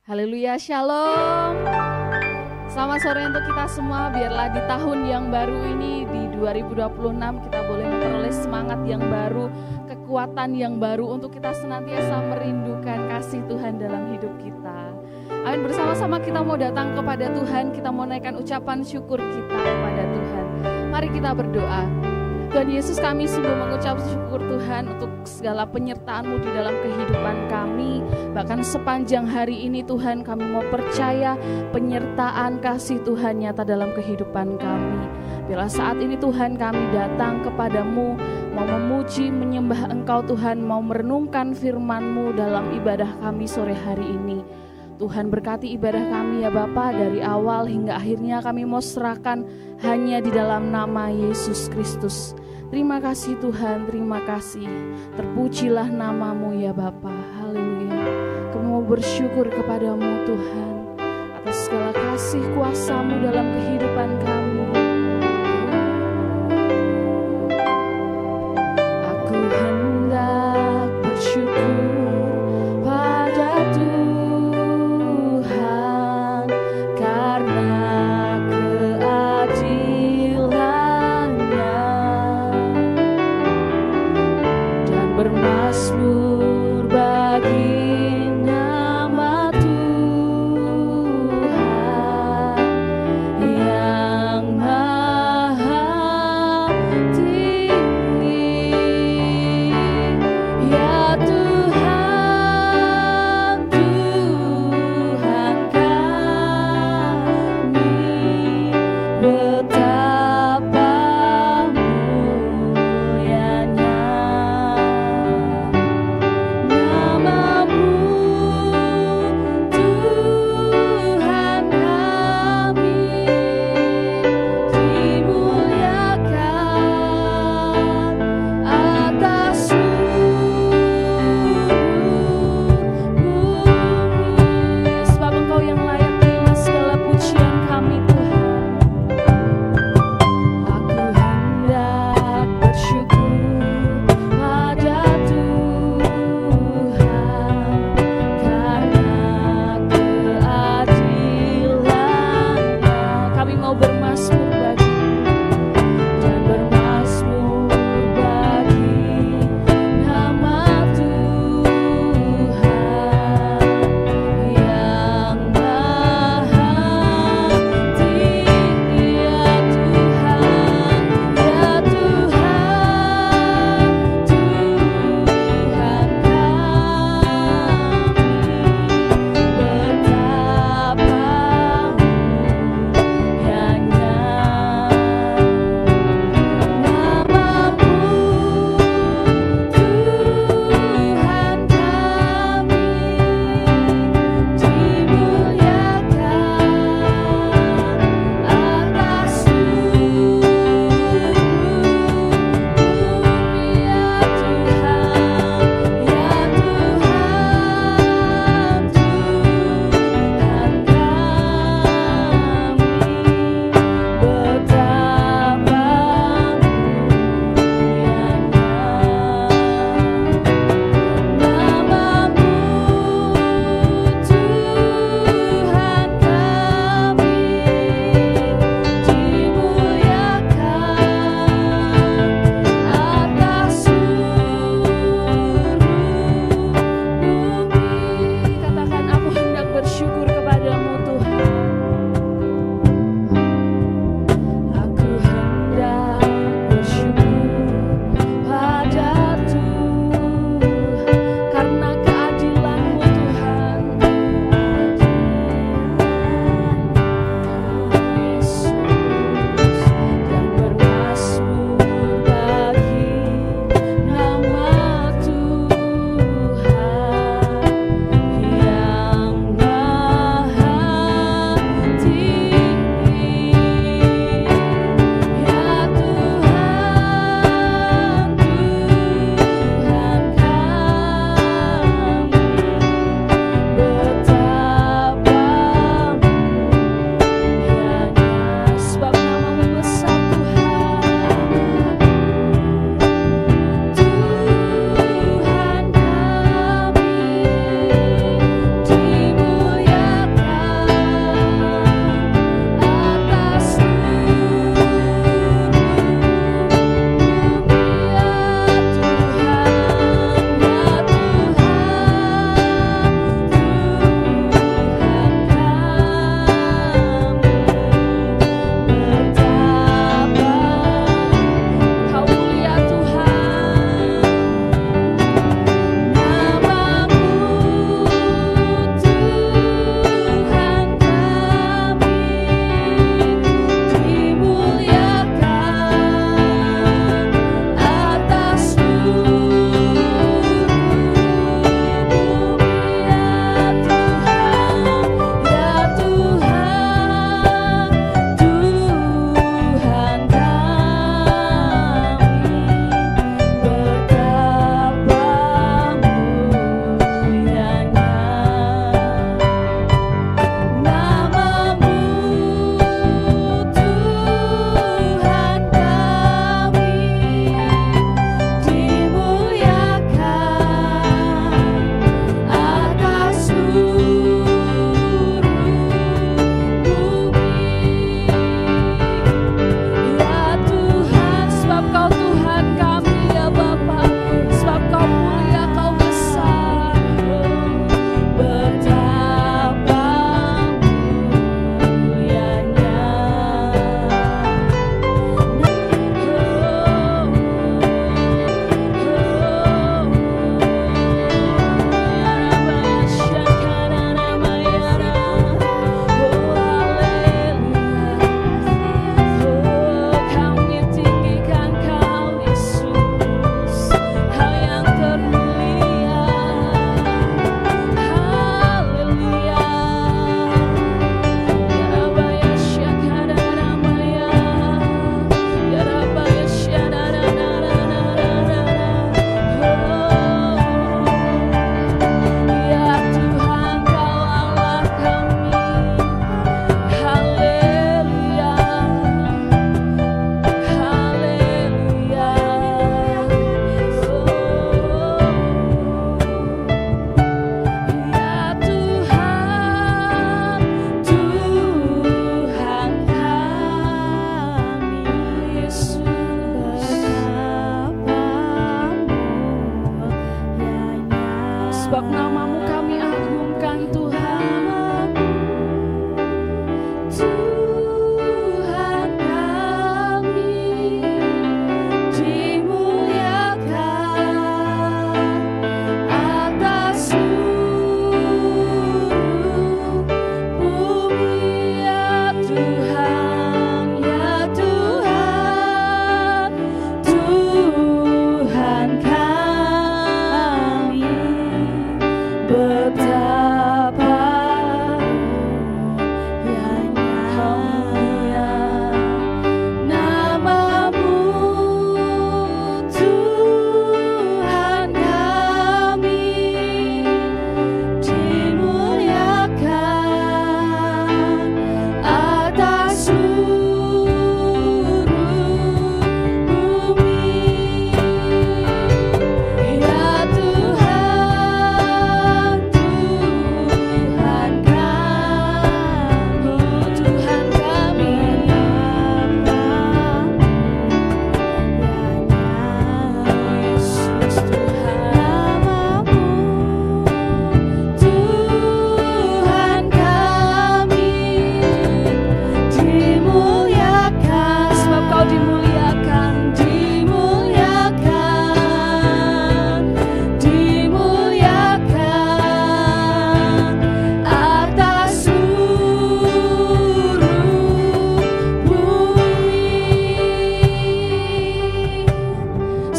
Haleluya, shalom. Selamat sore untuk kita semua. Biarlah di tahun yang baru ini, di 2026, kita boleh memperoleh semangat yang baru, kekuatan yang baru untuk kita senantiasa merindukan kasih Tuhan dalam hidup kita. Amin. Bersama-sama kita mau datang kepada Tuhan, kita mau naikkan ucapan syukur kita kepada Tuhan. Mari kita berdoa. Tuhan Yesus, kami sungguh mengucap syukur Tuhan untuk segala penyertaan-Mu di dalam kehidupan kami. Bahkan sepanjang hari ini Tuhan, kami mau percaya penyertaan kasih Tuhan nyata dalam kehidupan kami. Bila saat ini Tuhan kami datang kepadamu, mau memuji, menyembah Engkau Tuhan, mau merenungkan firman-Mu dalam ibadah kami sore hari ini. Tuhan berkati ibadah kami ya Bapa, dari awal hingga akhirnya kami mau serahkan hanya di dalam nama Yesus Kristus. Terima kasih Tuhan, terima kasih. Terpujilah nama-Mu ya Bapa. Haleluya. Kami mau bersyukur kepadamu Tuhan atas segala kasih kuasa-Mu dalam kehidupan kami. Aku hendak bersyukur pada Tuhan karena keadilan-Nya dan bermazmur bagi nama Tuhan yang maha tinggi. Ya Tuhan, Tuhan kami, betapa mulianya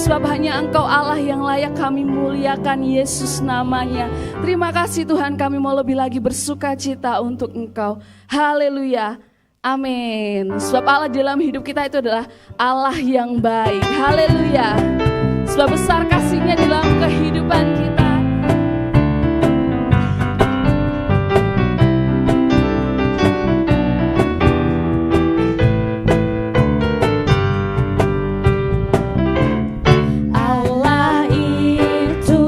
sebab hanya Engkau Allah yang layak kami muliakan, Yesus namanya. Terima kasih Tuhan, kami mau lebih lagi bersuka cita untuk Engkau. Haleluya. Amin. Sebab Allah dalam hidup kita itu adalah Allah yang baik. Haleluya. Sebab besar kasih-Nya dalam kehidupan kita. Allah itu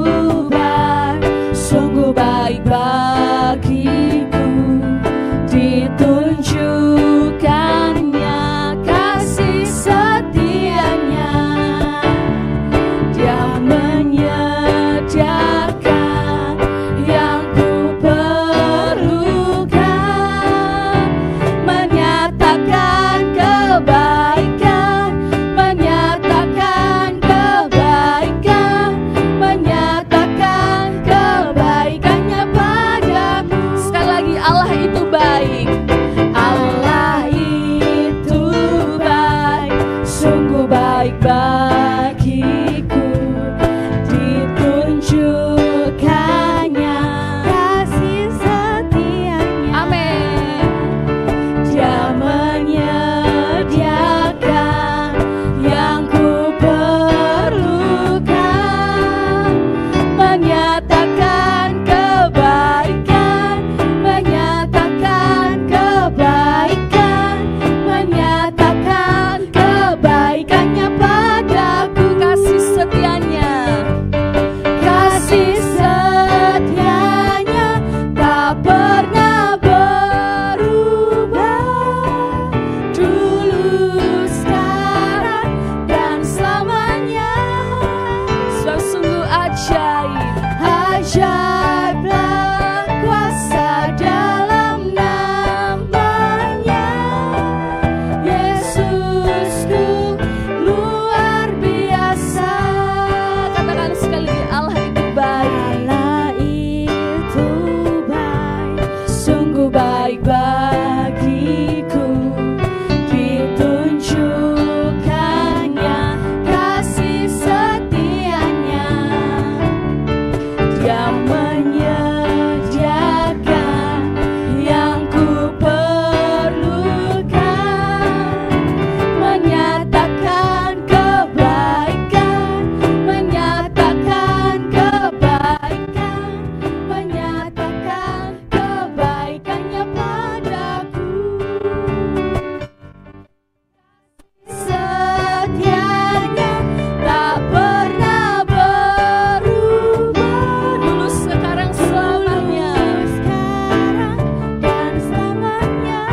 baik, sungguh baik bagiku. Ditunjukkannya kasih setianya, Dia menyediakan yang ku perlukan, menyatakan kebaikan, menyatakan kebaikan, menyatakan kebaikannya padaku. Sekali lagi, Allah itu baik. Allah itu baik, sungguh baik bagiku. Ditunjukkannya kasih setianya. Amin. Dia menyediakan yang ku perlukan, menyatakan kebaikan, menyatakan kebaikan, menyatakan kebaikannya padaku. Kasih setianya, kasih setianya tak pernah berubah, dulu, sekarang, dan selamanya. Sebab sungguh ajaib, ajaiblah kuasa dalam namanya. Yesusku luar biasa. Katakan sekali lagi, Allah itu baik. Allah itu baik, sungguh baik bagiku. Ditunjukkannya kasih setianya, Dia menyediakan yang ku perlukan, menyatakan kebaikan, menyatakan kebaikan, menyatakan kebaikannya padaku. Setianya tak pernah berubah, dulu, sekarang, selamanya. Sekarang dan selamanya.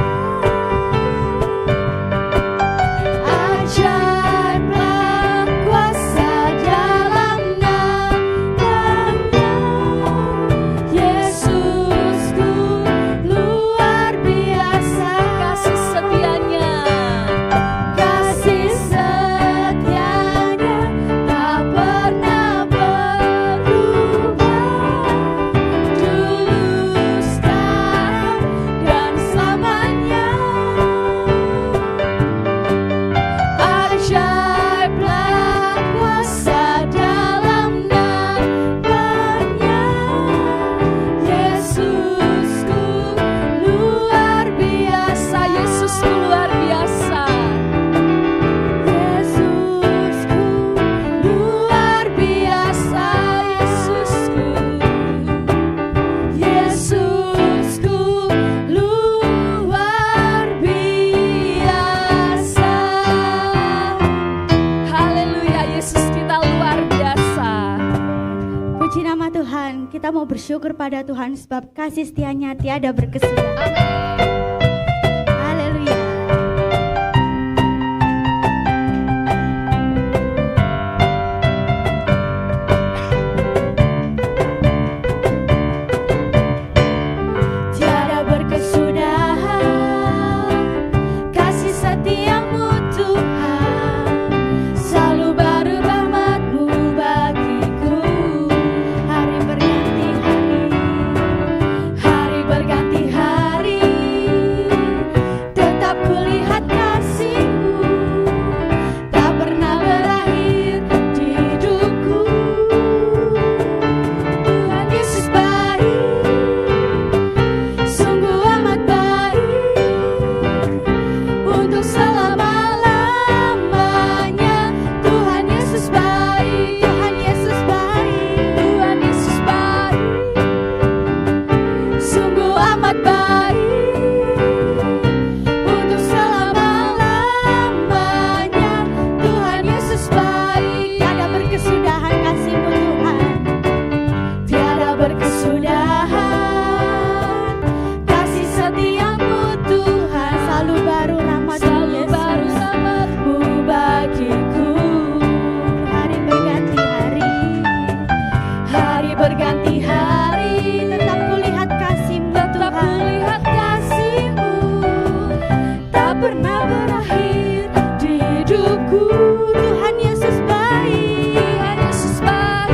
Ajaiblah kuasa dalam namanya. Yesusku luar biasa. Kasih setianya, kasih setianya tak pernah berubah, dulu, sekarang, dan selamanya. Ajaiblah kuasa dalam namanya. Yesusku luar biasa. Yesusku luar biasa. Yesusku luar biasa. Yesusku, Yesusku luar biasa. Haleluya, Yesus kita luar biasa. Puji nama Tuhan, kita mau bersyukur pada Tuhan sebab kasih setianya tiada berkesudahan. Amin. Haleluya. Tiada berkesudahan kasih setiamu Tuhan, selalu baru rahmat-Mu bagiku. Hari berganti hari, hari berganti hari, berkesudahan kasih-Mu Tuhan. Tiada berkesudahan kasih setiamu Tuhan, Selalu baru rahmat-Mu selalu Yesus. baru rahmat-Mu bagiku. Hari berganti hari, Hari berganti hari, tetap kulihat kasih-Mu tetap Tuhan. kulihat kasih-Mu, tak pernah berakhir di hidupku. Tuhan Yesus baik, Tuhan Yesus baik,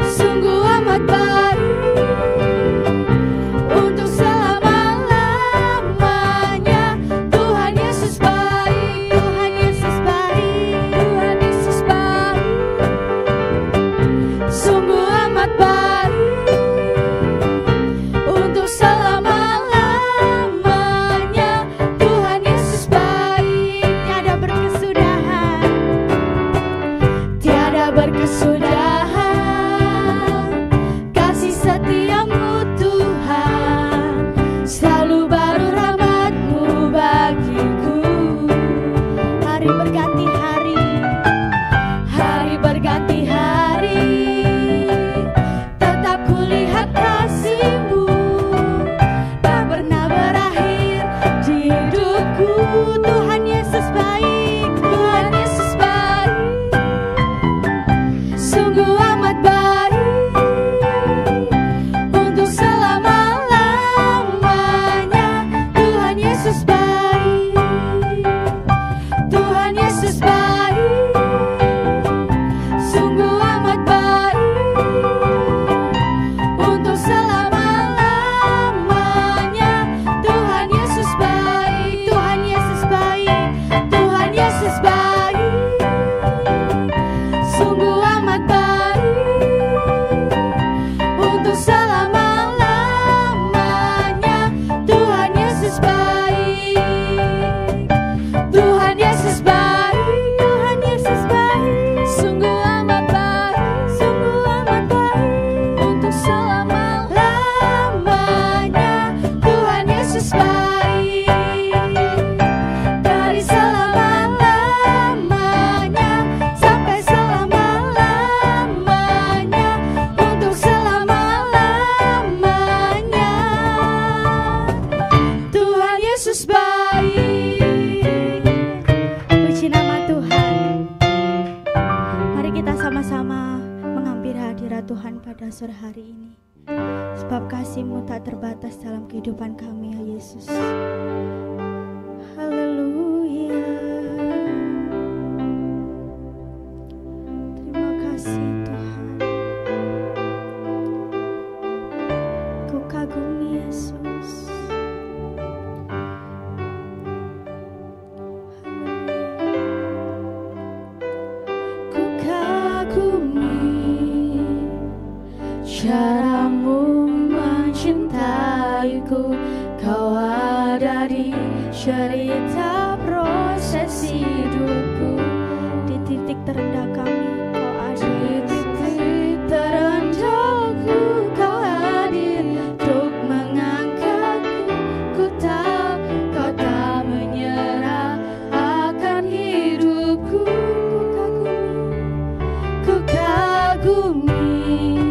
sungguh amat baik, untuk selama-lamanya. Tuhan Yesus baik, Tuhan Yesus baik, Tuhan Yesus baik, sungguh amat baik, untuk selama-lamanya. Tuhan Yesus baik, tiada berkesudahan. tiada berkesudahan kasih setiamu Tuhan, selalu baru rahmat-Mu bagiku. Hari berganti hari, Hari berganti hari, tetap kulihat kasih-Mu, tak pernah berakhir di hidupku. Tuhan Yesus baik, Tuhan Yesus baik, sungguh amat baik, untuk selama-lamanya. Tuhan Yesus baik, Tuhan Yesus baik, sungguh amat baik, untuk selama-lamanya. Tuhan Yesus baik, Tuhan Yesus baik, Tuhan Yesus baik, sungguh amat baik, untuk selama-lamanya. Tuhan Yesus baik, Tuhan Yesus baik, Tuhan Yesus baik, sungguh amat baik, sungguh amat baik. untuk selama-lamanya. Tuhan Yesus baik, dari selama-lamanya sampai selama-lamanya, untuk selama-lamanya. Tuhan Yesus baik. Puji nama Tuhan. Mari kita sama-sama mengambil hadirat Tuhan pada sore hari ini. Sebab kasih-Mu tak terbatas dalam kehidupan kami, ya Yesus. Haleluya. Terima kasih Tuhan. Ku kagumi Yesus. Ku kagumi caramu mencintaiku. Kau ada di cerita proses hidupku. Di titik terendah kami, Kau ada. Di titik terendahku Kau hadir untuk mengangkatku. Ku tahu Kau tak menyerah akan hidupku. Ku kagumi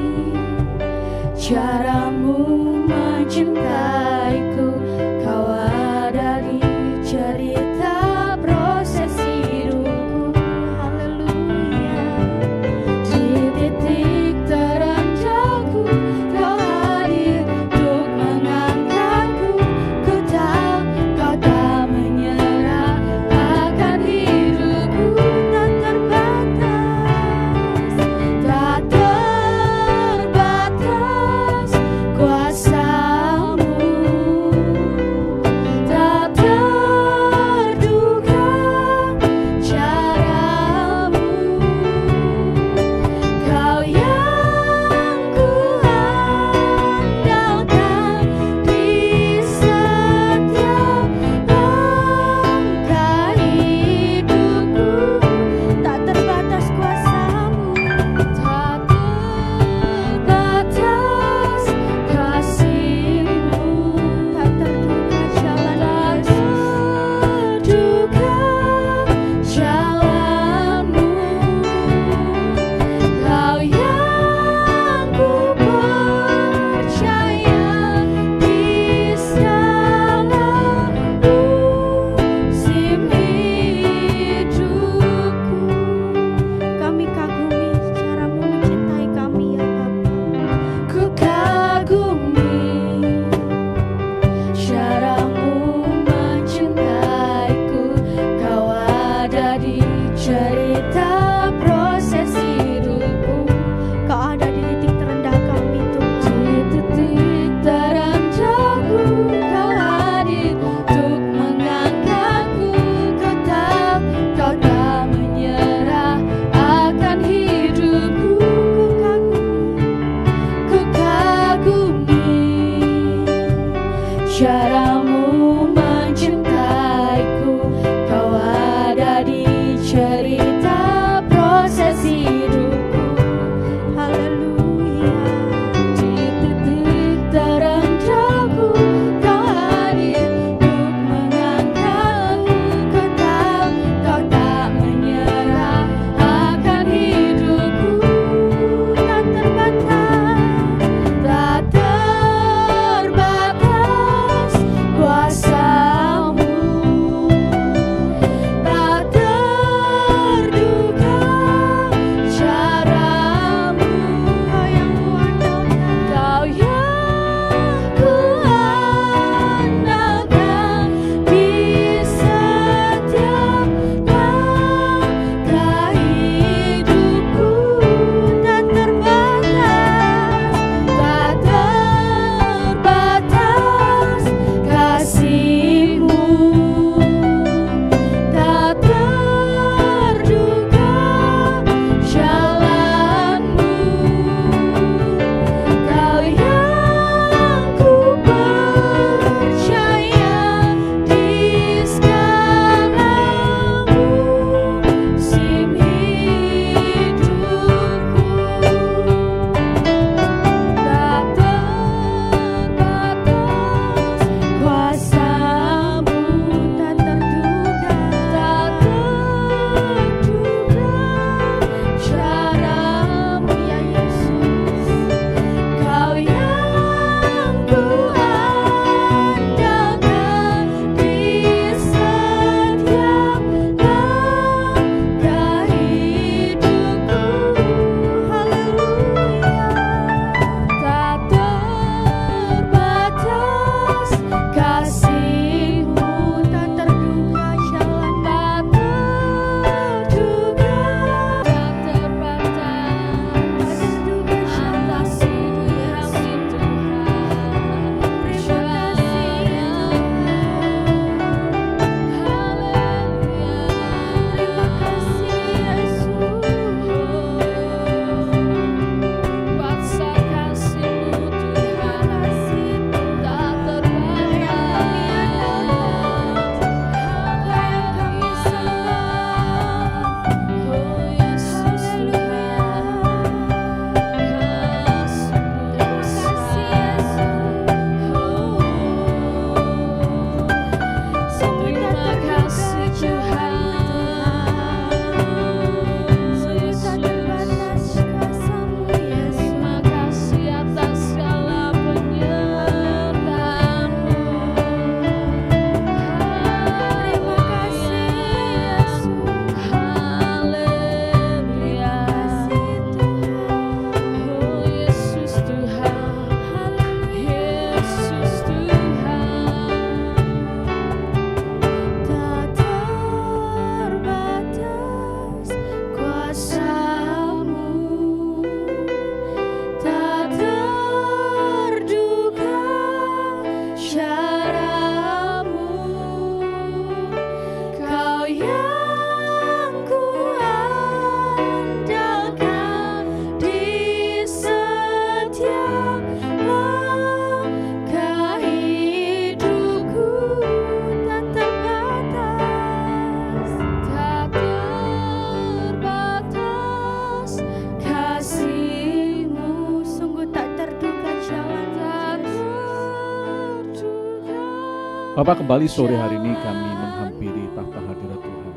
caramu mencintaiku. Kau ada di cerita proses hidupku. Haleluya. Di titik terendahku Kau hadir untuk mengangkatku. Ku tahu Kau tak menyerah akan hidupku. Tak terbatas kuasa-Mu. Bapak, kembali sore hari ini kami menghampiri tahta hadirat Tuhan.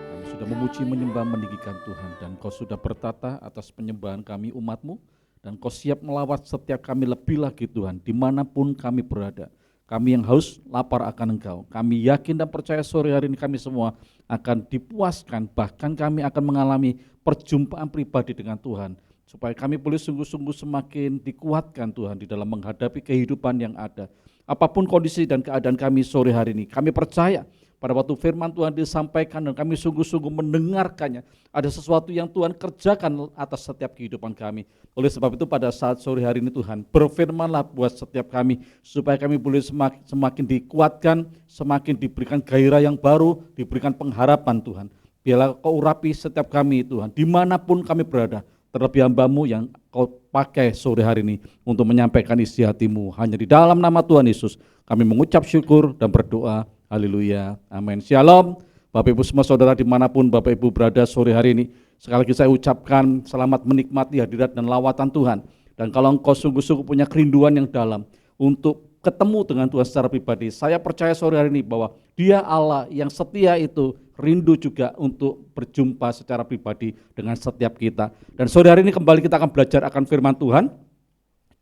Kami sudah memuji, menyembah, meninggikan Tuhan, dan Kau sudah bertata atas penyembahan kami umat-Mu, dan Kau siap melawat setiap kami lebih lagi Tuhan, dimanapun kami berada. Kami yang haus, lapar akan Engkau. Kami yakin dan percaya sore hari ini kami semua akan dipuaskan, bahkan kami akan mengalami perjumpaan pribadi dengan Tuhan, supaya kami boleh sungguh-sungguh semakin dikuatkan Tuhan di dalam menghadapi kehidupan yang ada. Apapun kondisi dan keadaan kami sore hari ini, kami percaya pada waktu firman Tuhan disampaikan dan kami sungguh-sungguh mendengarkannya, ada sesuatu yang Tuhan kerjakan atas setiap kehidupan kami. Oleh sebab itu pada saat sore hari ini Tuhan, berfirmanlah buat setiap kami, supaya kami boleh semakin dikuatkan, semakin diberikan gairah yang baru, diberikan pengharapan Tuhan. Biarlah Kau urapi setiap kami Tuhan, dimanapun kami berada, terlebih hamba-Mu yang Kau pakai sore hari ini untuk menyampaikan isi hati-Mu. Hanya di dalam nama Tuhan Yesus kami mengucap syukur dan berdoa. Haleluya, amin. Shalom. Bapak Ibu semua saudara dimanapun Bapak Ibu berada sore hari ini, sekali lagi saya ucapkan selamat menikmati hadirat dan lawatan Tuhan. Dan kalau engkau sungguh-sungguh punya kerinduan yang dalam untuk ketemu dengan Tuhan secara pribadi, saya percaya sore hari ini bahwa Dia Allah yang setia itu rindu juga untuk berjumpa secara pribadi dengan setiap kita. Dan sore hari ini kembali kita akan belajar akan firman Tuhan.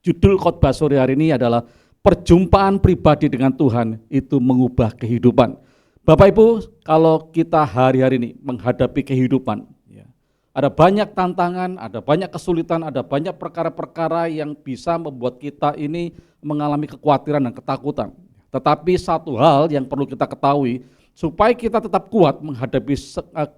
Judul khotbah sore hari ini adalah perjumpaan pribadi dengan Tuhan itu mengubah kehidupan. Bapak Ibu, kalau kita hari-hari ini menghadapi kehidupan, ya, ada banyak tantangan, ada banyak kesulitan, ada banyak perkara-perkara yang bisa membuat kita ini mengalami kekhawatiran dan ketakutan. Tetapi satu hal yang perlu kita ketahui, supaya kita tetap kuat menghadapi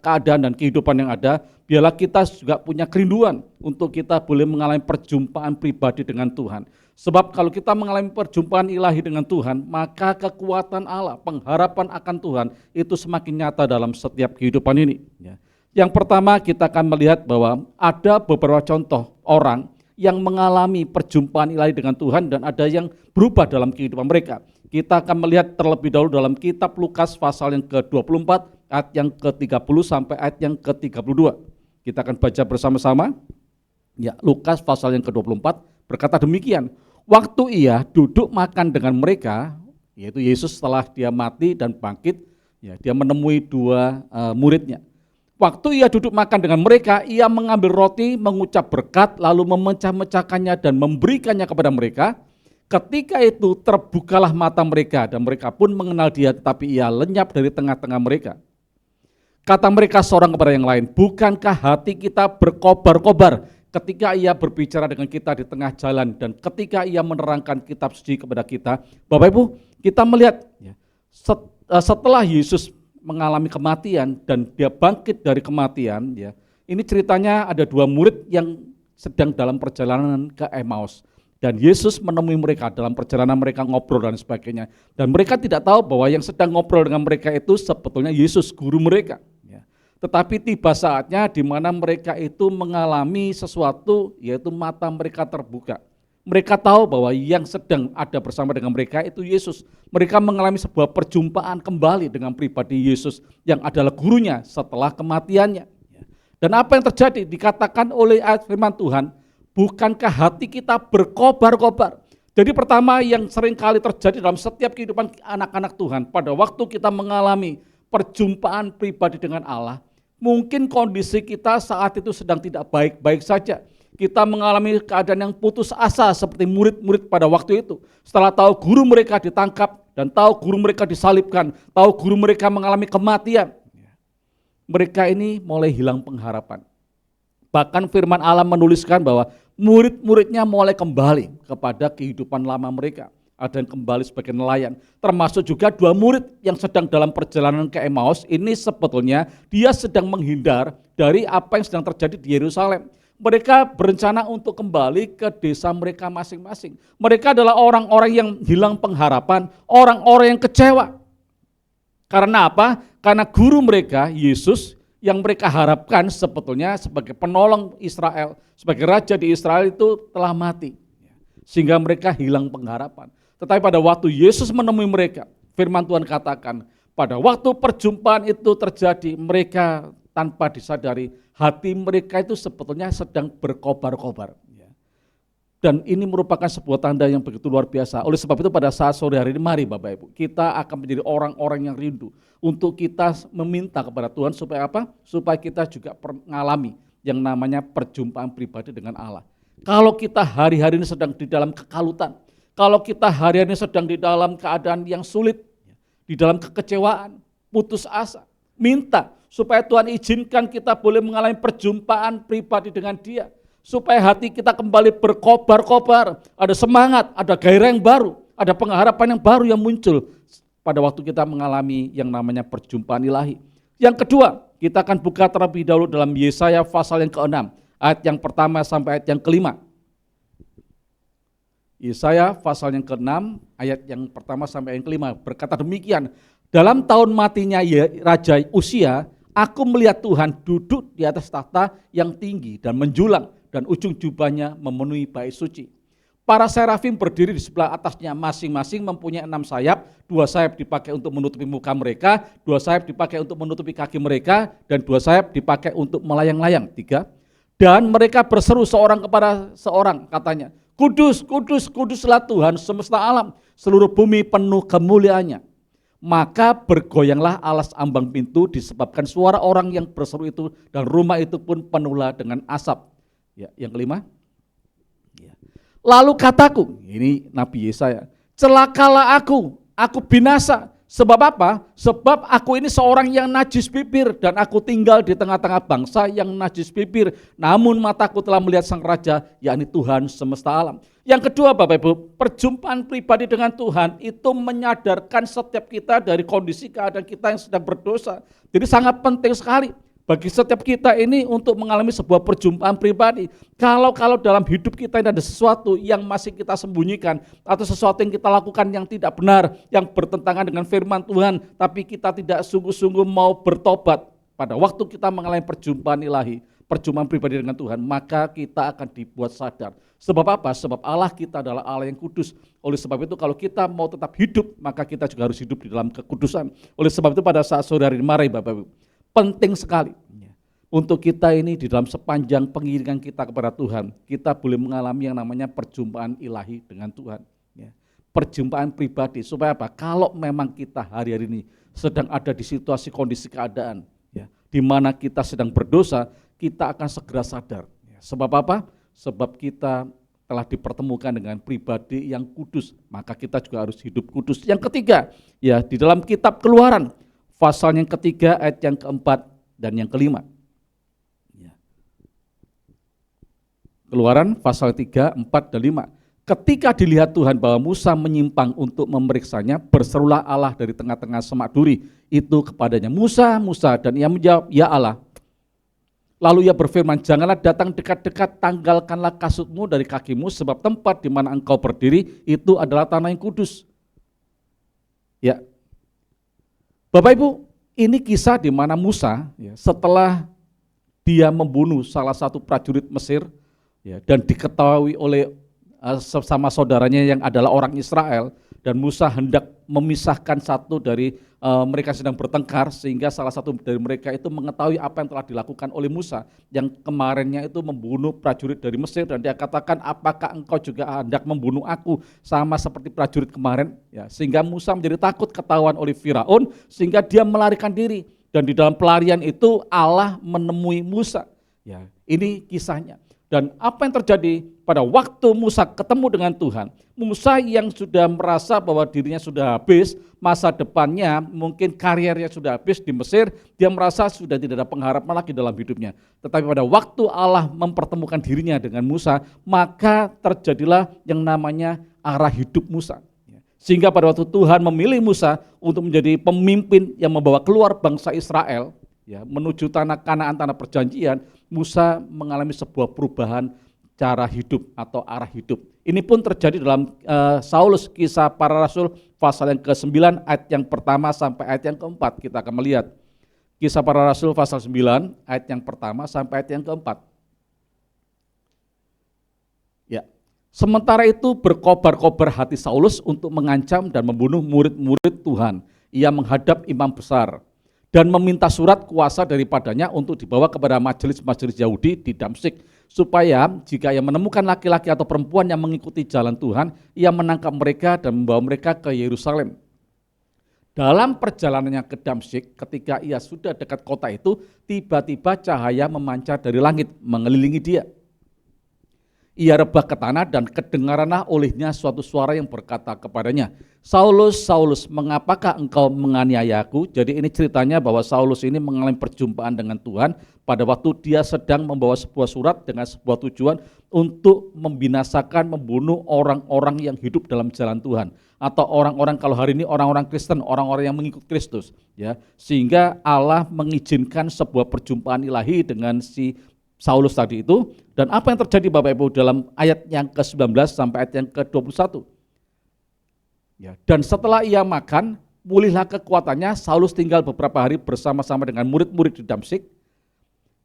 keadaan dan kehidupan yang ada, biarlah kita juga punya kerinduan untuk kita boleh mengalami perjumpaan pribadi dengan Tuhan. Sebab kalau kita mengalami perjumpaan ilahi dengan Tuhan, maka kekuatan Allah, pengharapan akan Tuhan itu semakin nyata dalam setiap kehidupan ini. Yang pertama kita akan melihat bahwa ada beberapa contoh orang yang mengalami perjumpaan ilahi dengan Tuhan dan ada yang berubah dalam kehidupan mereka. Kita akan melihat terlebih dahulu dalam kitab Lukas pasal yang ke-24 ayat yang ke-30 sampai ayat yang ke-32. Kita akan baca bersama-sama. Ya, Lukas pasal yang ke-24 berkata demikian. Waktu ia duduk makan dengan mereka, yaitu Yesus setelah dia mati dan bangkit, ya, dia menemui dua muridnya. Waktu ia duduk makan dengan mereka, ia mengambil roti, mengucap berkat, lalu memecah-mecahkannya dan memberikannya kepada mereka. Ketika itu terbukalah mata mereka dan mereka pun mengenal dia, tetapi ia lenyap dari tengah-tengah mereka. Kata mereka seorang kepada yang lain, bukankah hati kita berkobar-kobar ketika ia berbicara dengan kita di tengah jalan dan ketika ia menerangkan kitab suci kepada kita? Bapak Ibu, kita melihat ya, setelah Yesus mengalami kematian dan dia bangkit dari kematian, ya, ini ceritanya ada dua murid yang sedang dalam perjalanan ke Emmaus. Dan Yesus menemui mereka dalam perjalanan mereka ngobrol dan sebagainya. Dan mereka tidak tahu bahwa yang sedang ngobrol dengan mereka itu sebetulnya Yesus, guru mereka. Tetapi tiba saatnya di mana mereka itu mengalami sesuatu, yaitu mata mereka terbuka. Mereka tahu bahwa yang sedang ada bersama dengan mereka itu Yesus. Mereka mengalami sebuah perjumpaan kembali dengan pribadi Yesus yang adalah gurunya setelah kematiannya. Dan apa yang terjadi? Dikatakan oleh ayat firman Tuhan, bukankah hati kita berkobar-kobar? Jadi pertama yang sering kali terjadi dalam setiap kehidupan anak-anak Tuhan, pada waktu kita mengalami perjumpaan pribadi dengan Allah, mungkin kondisi kita saat itu sedang tidak baik-baik saja. Kita mengalami keadaan yang putus asa seperti murid-murid pada waktu itu. Setelah tahu guru mereka ditangkap dan tahu guru mereka disalibkan, tahu guru mereka mengalami kematian, mereka ini mulai hilang pengharapan. Bahkan firman Allah menuliskan bahwa murid-muridnya mulai kembali kepada kehidupan lama mereka. Ada yang kembali sebagai nelayan, termasuk juga dua murid yang sedang dalam perjalanan ke Emmaus. Ini sebetulnya dia sedang menghindar dari apa yang sedang terjadi di Yerusalem. Mereka berencana untuk kembali ke desa mereka masing-masing. Mereka adalah orang-orang yang hilang pengharapan, orang-orang yang kecewa. Karena apa? Karena guru mereka, Yesus, yang mereka harapkan sebetulnya sebagai penolong Israel, sebagai raja di Israel itu telah mati. Sehingga mereka hilang pengharapan. Tetapi pada waktu Yesus menemui mereka, firman Tuhan katakan, pada waktu perjumpaan itu terjadi, mereka tanpa disadari, hati mereka itu sebetulnya sedang berkobar-kobar. Dan ini merupakan sebuah tanda yang begitu luar biasa. Oleh sebab itu pada saat sore hari ini, mari Bapak Ibu, kita akan menjadi orang-orang yang rindu untuk kita meminta kepada Tuhan supaya apa? Supaya kita juga mengalami yang namanya perjumpaan pribadi dengan Allah. Kalau kita hari-hari ini sedang di dalam kekalutan, kalau kita hari-hari ini sedang di dalam keadaan yang sulit, di dalam kekecewaan, putus asa, minta supaya Tuhan izinkan kita boleh mengalami perjumpaan pribadi dengan Dia, supaya hati kita kembali berkobar-kobar, ada semangat, ada gairah yang baru, ada pengharapan yang baru yang muncul pada waktu kita mengalami yang namanya perjumpaan ilahi. Yang kedua, kita akan buka terlebih dahulu dalam Yesaya pasal yang ke-6, ayat yang pertama sampai ayat yang ke-5. Yesaya pasal yang ke-6, ayat yang pertama sampai yang ke-5 berkata demikian, dalam tahun matinya Raja Uzia, aku melihat Tuhan duduk di atas tahta yang tinggi dan menjulang, dan ujung jubahnya memenuhi bait suci. Para serafim berdiri di sebelah atasnya, masing-masing mempunyai 6 sayap, 2 sayap dipakai untuk menutupi muka mereka, 2 sayap dipakai untuk menutupi kaki mereka, dan 2 sayap dipakai untuk melayang-layang. 3. Dan mereka berseru seorang kepada seorang, katanya, Kudus, kudus, kuduslah Tuhan semesta alam, seluruh bumi penuh kemuliaannya. Maka bergoyanglah alas ambang pintu disebabkan suara orang yang berseru itu, dan rumah itu pun penuhlah dengan asap. Ya, yang kelima. Lalu kataku, ini Nabi Yesaya, celakalah aku binasa. Sebab apa? Sebab aku ini seorang yang najis bibir dan aku tinggal di tengah-tengah bangsa yang najis bibir. Namun mataku telah melihat Sang Raja, yakni Tuhan semesta alam. Yang kedua Bapak Ibu, perjumpaan pribadi dengan Tuhan itu menyadarkan setiap kita dari kondisi keadaan kita yang sedang berdosa. Jadi sangat penting sekali bagi setiap kita ini untuk mengalami sebuah perjumpaan pribadi. Kalau dalam hidup kita ini ada sesuatu yang masih kita sembunyikan atau sesuatu yang kita lakukan yang tidak benar, yang bertentangan dengan firman Tuhan, tapi kita tidak sungguh-sungguh mau bertobat, pada waktu kita mengalami perjumpaan ilahi, perjumpaan pribadi dengan Tuhan, maka kita akan dibuat sadar. Sebab apa? Sebab Allah kita adalah Allah yang kudus. Oleh sebab itu kalau kita mau tetap hidup, maka kita juga harus hidup di dalam kekudusan. Oleh sebab itu pada saat sore hari ini, mari Bapak Ibu, penting sekali untuk kita ini di dalam sepanjang pengiringan kita kepada Tuhan, kita boleh mengalami yang namanya perjumpaan ilahi dengan Tuhan. Perjumpaan pribadi, supaya apa? Kalau memang kita hari-hari ini sedang ada di situasi kondisi keadaan, di mana kita sedang berdosa, kita akan segera sadar. Sebab apa? Sebab kita telah dipertemukan dengan pribadi yang kudus, maka kita juga harus hidup kudus. Yang ketiga, ya di dalam kitab Keluaran, pasal yang ketiga, ayat yang keempat dan yang kelima. Keluaran pasal 3, 4, dan 5. Ketika dilihat Tuhan bahwa Musa menyimpang untuk memeriksanya, berserulah Allah dari tengah-tengah semak duri itu kepadanya, Musa, Musa, dan ia menjawab, ya Allah. Lalu ia berfirman, janganlah datang dekat-dekat, tanggalkanlah kasutmu dari kakimu, sebab tempat di mana engkau berdiri itu adalah tanah yang kudus. Ya, Bapak Ibu, ini kisah di mana Musa setelah dia membunuh salah satu prajurit Mesir, dan diketahui oleh sesama saudaranya yang adalah orang Israel, dan Musa hendak memisahkan satu dari mereka sedang bertengkar, sehingga salah satu dari mereka itu mengetahui apa yang telah dilakukan oleh Musa yang kemarinnya itu membunuh prajurit dari Mesir, dan dia katakan, apakah engkau juga hendak membunuh aku sama seperti prajurit kemarin? Sehingga Musa menjadi takut ketahuan oleh Firaun, sehingga dia melarikan diri, dan di dalam pelarian itu Allah menemui Musa. Ini kisahnya. Dan apa yang terjadi pada waktu Musa ketemu dengan Tuhan? Musa yang sudah merasa bahwa dirinya sudah habis, masa depannya, mungkin karirnya sudah habis di Mesir, dia merasa sudah tidak ada pengharapan lagi dalam hidupnya. Tetapi pada waktu Allah mempertemukan dirinya dengan Musa, maka terjadilah yang namanya arah hidup Musa. Sehingga pada waktu Tuhan memilih Musa untuk menjadi pemimpin yang membawa keluar bangsa Israel, menuju tanah Kanaan, tanah perjanjian, Musa mengalami sebuah perubahan cara hidup atau arah hidup. Ini pun terjadi dalam Saulus, kisah para rasul pasal yang ke-9 ayat yang pertama sampai ayat yang keempat. Kita akan melihat kisah para rasul pasal 9 ayat yang pertama sampai ayat yang keempat. Sementara itu berkobar-kobar hati Saulus untuk mengancam dan membunuh murid-murid Tuhan. Ia menghadap imam besar dan meminta surat kuasa daripadanya untuk dibawa kepada majelis-majelis Yahudi di Damsyik, supaya jika ia menemukan laki-laki atau perempuan yang mengikuti jalan Tuhan, ia menangkap mereka dan membawa mereka ke Yerusalem. Dalam perjalanannya ke Damsyik, ketika ia sudah dekat kota itu, tiba-tiba cahaya memancar dari langit mengelilingi dia. Ia rebah ke tanah dan kedengaranlah olehnya suatu suara yang berkata kepadanya, Saulus, Saulus, mengapakah engkau menganiaya aku? Jadi ini ceritanya bahwa Saulus ini mengalami perjumpaan dengan Tuhan pada waktu dia sedang membawa sebuah surat dengan sebuah tujuan untuk membinasakan, membunuh orang-orang yang hidup dalam jalan Tuhan. Atau orang-orang, kalau hari ini orang-orang Kristen, orang-orang yang mengikut Kristus. Sehingga Allah mengizinkan sebuah perjumpaan ilahi dengan si Saulus tadi itu. Dan apa yang terjadi Bapak Ibu dalam ayat yang ke-19 sampai ayat yang ke-21. Dan setelah ia makan, pulihlah kekuatannya. Saulus tinggal beberapa hari bersama-sama dengan murid-murid di Damsyik.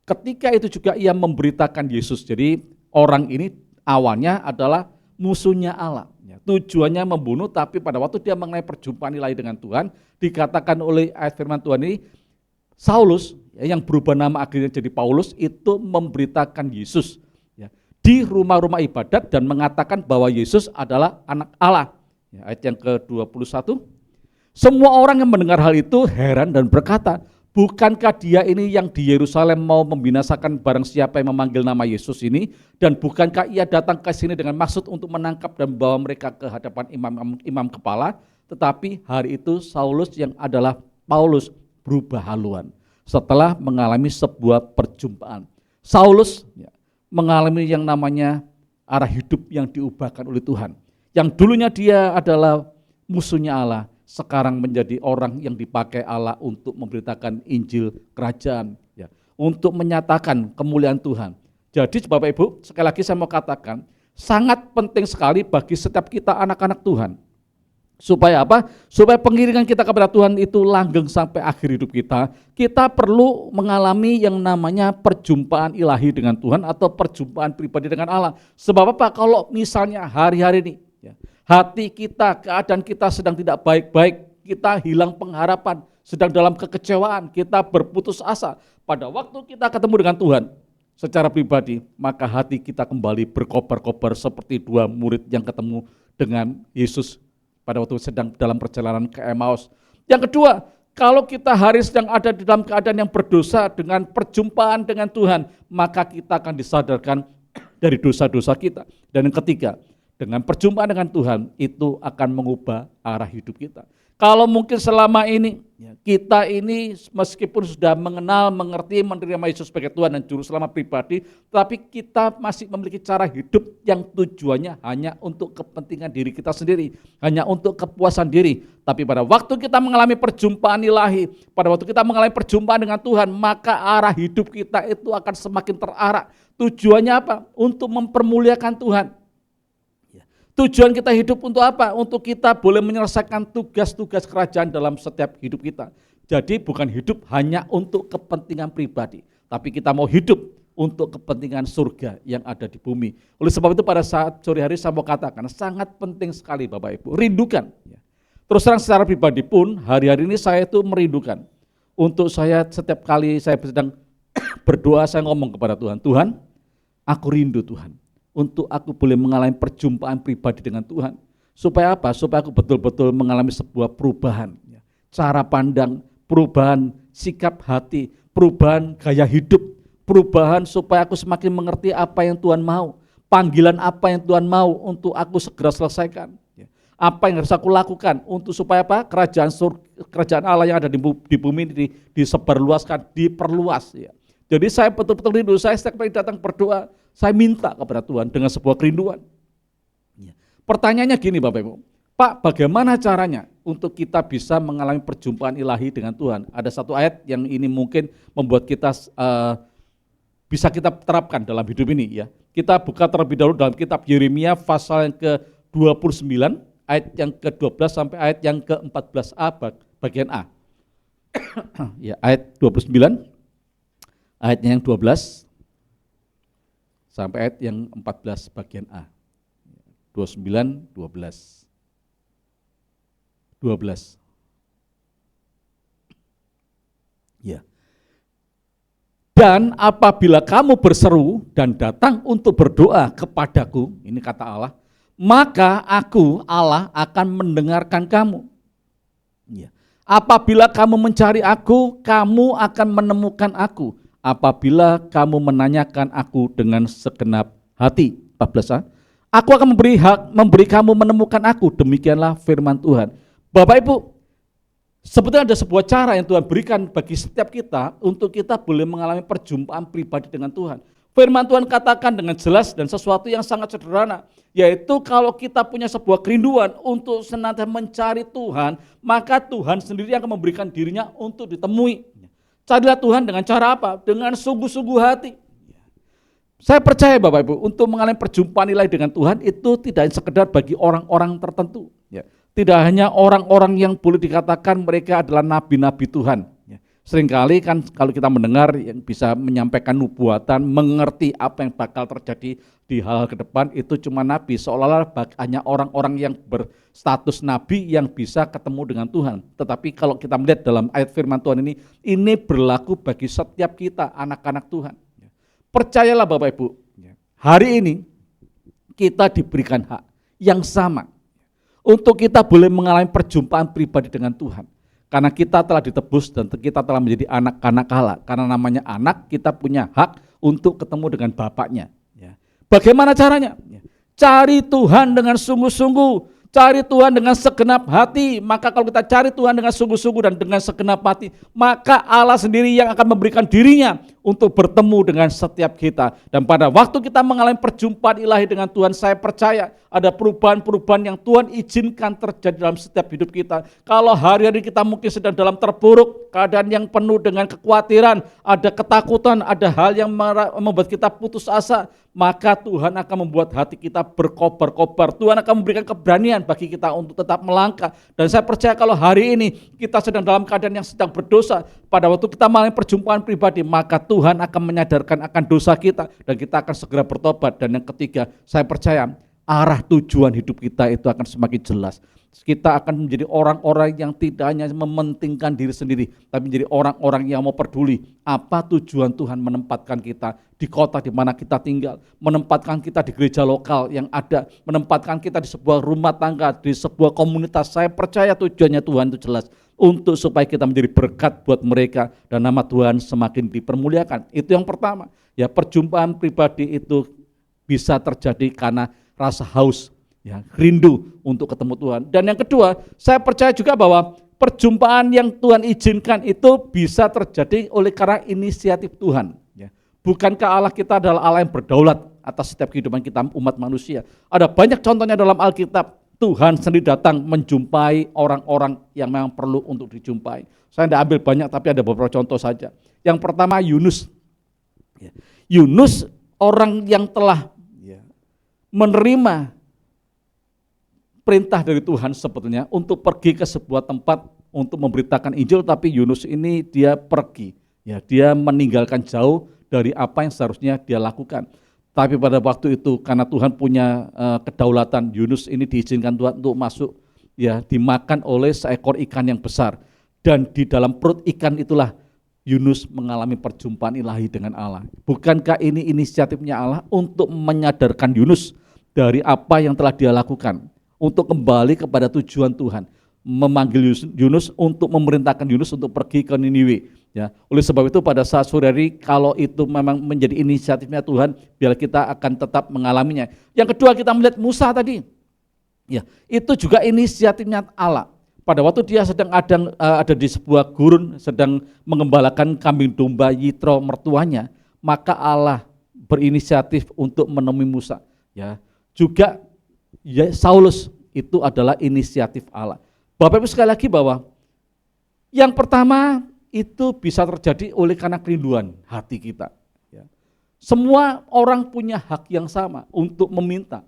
Ketika itu juga ia memberitakan Yesus. Jadi orang ini awalnya adalah musuhnya Allah. Tujuannya membunuh, tapi pada waktu dia mengenai perjumpaan ilahi dengan Tuhan, dikatakan oleh ayat firman Tuhan ini, Saulus yang berubah nama akhirnya jadi Paulus itu memberitakan Yesus di rumah-rumah ibadat dan mengatakan bahwa Yesus adalah anak Allah. Ayat yang ke-21, semua orang yang mendengar hal itu heran dan berkata, bukankah dia ini yang di Yerusalem mau membinasakan barang siapa yang memanggil nama Yesus ini? Dan bukankah ia datang ke sini dengan maksud untuk menangkap dan membawa mereka ke hadapan imam kepala? Tetapi hari itu Saulus yang adalah Paulus berubah haluan setelah mengalami sebuah perjumpaan. Saulus mengalami yang namanya arah hidup yang diubahkan oleh Tuhan. Yang dulunya dia adalah musuhnya Allah, sekarang menjadi orang yang dipakai Allah untuk memberitakan Injil kerajaan, untuk menyatakan kemuliaan Tuhan. Jadi Bapak Ibu, sekali lagi saya mau katakan, sangat penting sekali bagi setiap kita anak-anak Tuhan. Supaya apa? Supaya pengiringan kita kepada Tuhan itu langgeng sampai akhir hidup kita. Kita perlu mengalami yang namanya perjumpaan ilahi dengan Tuhan atau perjumpaan pribadi dengan Allah. Sebab apa? Kalau misalnya hari-hari ini hati kita, keadaan kita sedang tidak baik-baik, kita hilang pengharapan, sedang dalam kekecewaan, kita berputus asa. Pada waktu kita ketemu dengan Tuhan secara pribadi, maka hati kita kembali berkobar-kobar seperti dua murid yang ketemu dengan Yesus pada waktu sedang dalam perjalanan ke Emmaus. Yang kedua, kalau kita hari sedang ada di dalam keadaan yang berdosa dengan perjumpaan dengan Tuhan, maka kita akan disadarkan dari dosa-dosa kita. Dan yang ketiga, dengan perjumpaan dengan Tuhan itu akan mengubah arah hidup kita. Kalau mungkin selama ini kita ini meskipun sudah mengenal, mengerti, menerima Yesus sebagai Tuhan dan Juru Selamat pribadi, tapi kita masih memiliki cara hidup yang tujuannya hanya untuk kepentingan diri kita sendiri, hanya untuk kepuasan diri. Tapi pada waktu kita mengalami perjumpaan ilahi, pada waktu kita mengalami perjumpaan dengan Tuhan, maka arah hidup kita itu akan semakin terarah. Tujuannya apa? Untuk mempermuliakan Tuhan. Tujuan kita hidup untuk apa? Untuk kita boleh menyelesaikan tugas-tugas kerajaan dalam setiap hidup kita. Jadi bukan hidup hanya untuk kepentingan pribadi, tapi kita mau hidup untuk kepentingan surga yang ada di bumi. Oleh sebab itu pada saat sore hari saya mau katakan sangat penting sekali Bapak Ibu, rindukan. Terus terang secara pribadi pun hari-hari ini saya itu merindukan. Untuk saya setiap kali saya sedang berdoa saya ngomong kepada Tuhan, Tuhan aku rindu Tuhan. Untuk aku boleh mengalami perjumpaan pribadi dengan Tuhan. Supaya apa? Supaya aku betul-betul mengalami sebuah perubahan. Cara pandang, perubahan sikap hati, perubahan gaya hidup, perubahan supaya aku semakin mengerti apa yang Tuhan mau. Panggilan apa yang Tuhan mau untuk aku segera selesaikan. Apa yang harus aku lakukan untuk supaya apa? Kerajaan Allah yang ada di bumi ini disebarluaskan, diperluas. Jadi saya betul-betul rindu, saya setiap kali datang berdoa, saya minta kepada Tuhan dengan sebuah kerinduan. Pertanyaannya gini Bapak Ibu, Pak bagaimana caranya untuk kita bisa mengalami perjumpaan ilahi dengan Tuhan? Ada satu ayat yang ini mungkin membuat kita bisa kita terapkan dalam hidup ini. Kita buka terlebih dahulu dalam kitab Yeremia pasal yang ke-29, ayat yang ke-12 sampai ayat yang ke-14a bagian A. Ayat 29, ayatnya yang 12 sampai ayat yang 14 bagian A. 29, 12. Dan apabila kamu berseru dan datang untuk berdoa kepadaku, ini kata Allah, maka aku Allah akan mendengarkan kamu. Apabila kamu mencari aku, kamu akan menemukan aku. Apabila kamu menanyakan aku dengan segenap hati. 14a. Aku akan memberi kamu menemukan aku. Demikianlah firman Tuhan. Bapak Ibu, sebetulnya ada sebuah cara yang Tuhan berikan bagi setiap kita untuk kita boleh mengalami perjumpaan pribadi dengan Tuhan. Firman Tuhan katakan dengan jelas dan sesuatu yang sangat sederhana, yaitu kalau kita punya sebuah kerinduan untuk senantiasa mencari Tuhan, maka Tuhan sendiri akan memberikan dirinya untuk ditemui. Carilah Tuhan dengan cara apa? Dengan sungguh-sungguh hati. Saya percaya Bapak Ibu, untuk mengalami perjumpaan ilahi dengan Tuhan itu tidak sekedar bagi orang-orang tertentu. Tidak hanya orang-orang yang boleh dikatakan mereka adalah nabi-nabi Tuhan. Seringkali kan kalau kita mendengar yang bisa menyampaikan nubuatan, mengerti apa yang bakal terjadi di hal ke depan, itu cuma nabi, seolah-olah hanya orang-orang yang berstatus nabi yang bisa ketemu dengan Tuhan. Tetapi kalau kita melihat dalam ayat firman Tuhan ini berlaku bagi setiap kita, anak-anak Tuhan. Percayalah Bapak Ibu, hari ini kita diberikan hak yang sama untuk kita boleh mengalami perjumpaan pribadi dengan Tuhan. Karena kita telah ditebus dan kita telah menjadi anak-anak Allah. Karena namanya anak, kita punya hak untuk ketemu dengan Bapaknya. Bagaimana caranya? Cari Tuhan dengan sungguh-sungguh. Cari Tuhan dengan segenap hati. Maka kalau kita cari Tuhan dengan sungguh-sungguh dan dengan segenap hati, maka Allah sendiri yang akan memberikan dirinya untuk bertemu dengan setiap kita. Dan pada waktu kita mengalami perjumpaan ilahi dengan Tuhan, saya percaya ada perubahan-perubahan yang Tuhan izinkan terjadi dalam setiap hidup kita. Kalau hari-hari kita mungkin sedang dalam terpuruk, keadaan yang penuh dengan kekhawatiran, ada ketakutan, ada hal yang membuat kita putus asa, maka Tuhan akan membuat hati kita berkobar-kobar. Tuhan akan memberikan keberanian bagi kita untuk tetap melangkah. Dan saya percaya kalau hari ini kita sedang dalam keadaan yang sedang berdosa, pada waktu kita mengalami perjumpaan pribadi, maka Tuhan akan menyadarkan akan dosa kita dan kita akan segera bertobat. Dan yang ketiga, saya percaya arah tujuan hidup kita itu akan semakin jelas. Kita akan menjadi orang-orang yang tidak hanya mementingkan diri sendiri, tapi menjadi orang-orang yang mau peduli apa tujuan Tuhan menempatkan kita di kota di mana kita tinggal, menempatkan kita di gereja lokal yang ada, menempatkan kita di sebuah rumah tangga, di sebuah komunitas. Saya percaya tujuannya Tuhan itu jelas, untuk supaya kita menjadi berkat buat mereka dan nama Tuhan semakin dipermuliakan. Itu yang pertama. Ya, perjumpaan pribadi itu bisa terjadi karena rasa haus, ya, rindu untuk ketemu Tuhan. Dan yang kedua, saya percaya juga bahwa perjumpaan yang Tuhan izinkan itu bisa terjadi oleh karena inisiatif Tuhan. Ya. Bukankah Allah kita adalah Allah yang berdaulat atas setiap kehidupan kita umat manusia? Ada banyak contohnya dalam Alkitab. Tuhan sendiri datang menjumpai orang-orang yang memang perlu untuk dijumpai. Saya tidak ambil banyak tapi ada beberapa contoh saja. Yang pertama Yunus. Yunus orang yang telah menerima perintah dari Tuhan sebetulnya untuk pergi ke sebuah tempat untuk memberitakan Injil, tapi Yunus ini dia pergi. Ya, dia meninggalkan jauh dari apa yang seharusnya dia lakukan. Tapi pada waktu itu karena Tuhan punya kedaulatan, Yunus ini diizinkan Tuhan untuk masuk, ya, dimakan oleh seekor ikan yang besar. Dan di dalam perut ikan itulah Yunus mengalami perjumpaan ilahi dengan Allah. Bukankah ini inisiatifnya Allah untuk menyadarkan Yunus dari apa yang telah dia lakukan, untuk kembali kepada tujuan Tuhan, memanggil Yunus untuk memerintahkan Yunus untuk pergi ke Niniwe. Ya, oleh sebab itu pada saat sore hari, kalau itu memang menjadi inisiatifnya Tuhan, biar kita akan tetap mengalaminya. Yang kedua kita melihat Musa tadi, ya, itu juga inisiatifnya Allah. Pada waktu dia sedang ada di sebuah gurun, sedang mengembalakan kambing domba Yitro mertuanya, maka Allah berinisiatif untuk menemui Musa. Ya, juga ya, Saulus itu adalah inisiatif Allah. Bapak Ibu sekali lagi bahwa yang pertama itu bisa terjadi oleh karena kerinduan hati kita. Ya. Semua orang punya hak yang sama untuk meminta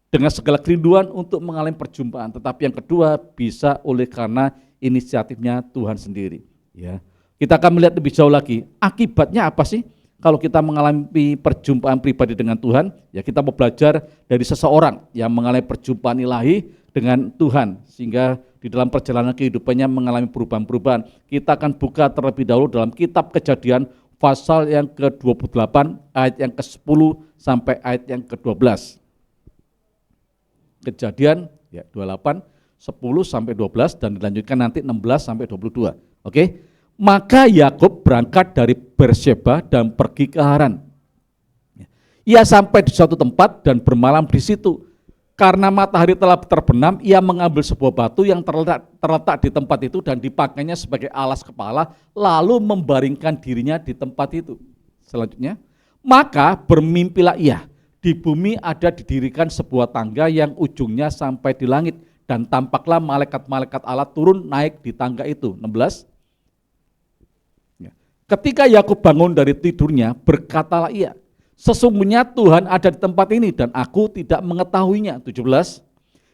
dengan segala kerinduan untuk mengalami perjumpaan. Tetapi yang kedua bisa oleh karena inisiatifnya Tuhan sendiri. Ya. Kita akan melihat lebih jauh lagi, akibatnya apa sih kalau kita mengalami perjumpaan pribadi dengan Tuhan? Ya, kita mau belajar dari seseorang yang mengalami perjumpaan ilahi dengan Tuhan, sehingga di dalam perjalanan kehidupannya mengalami perubahan-perubahan. Kita akan buka terlebih dahulu dalam kitab Kejadian pasal yang ke-28 ayat yang ke-10 sampai ayat yang ke-12. Kejadian ya 28 10 sampai 12 dan dilanjutkan nanti 16 sampai 22. Oke? Maka Yakub berangkat dari Berseba dan pergi ke Haran. Ia sampai di suatu tempat dan bermalam di situ. Karena matahari telah terbenam, ia mengambil sebuah batu yang terletak di tempat itu dan dipakainya sebagai alas kepala, lalu membaringkan dirinya di tempat itu. Selanjutnya, maka bermimpilah ia, di bumi ada didirikan sebuah tangga yang ujungnya sampai di langit, dan tampaklah malaikat-malaikat Allah turun naik di tangga itu. 16. Ketika Yakub bangun dari tidurnya, berkatalah ia, sesungguhnya Tuhan ada di tempat ini dan aku tidak mengetahuinya. 17.